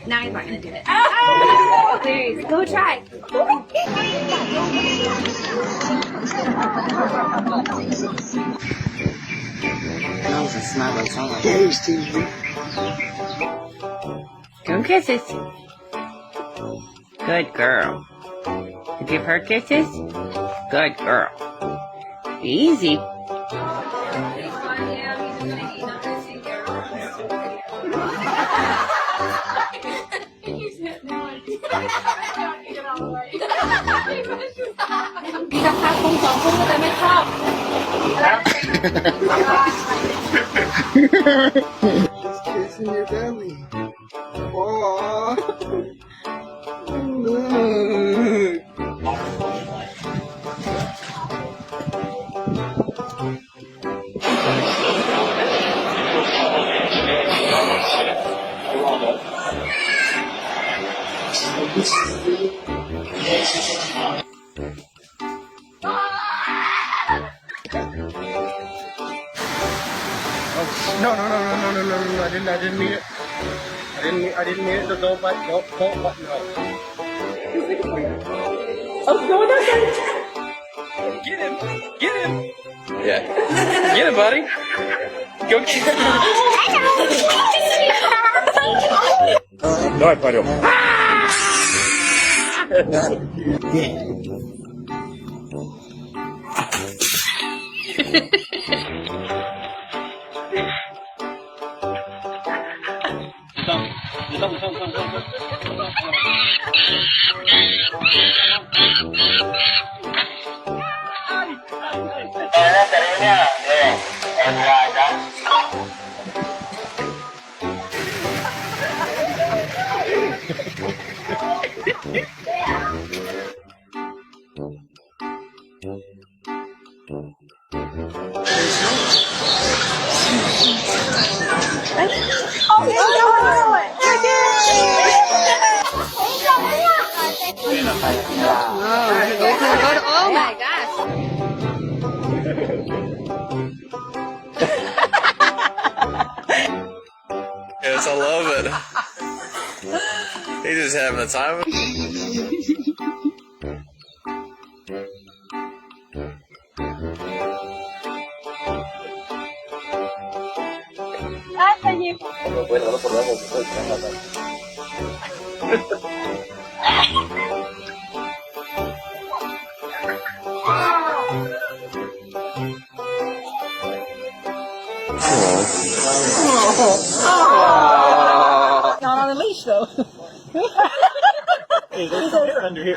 Now he's not gonna do it. Oh, please, go try. Give him kisses. Good girl. Give her kisses. Good girl. Easy. Kissing your belly. Oh. No, I didn't mean it. I didn't mean it to go, but no. Oh, no, no. Get him. Yeah. Get him, buddy. Go get him. Давай, парень. Oh my gosh. Yes, I love it. He's just having a time. Not on a leash though. Hey, there's some hair under here.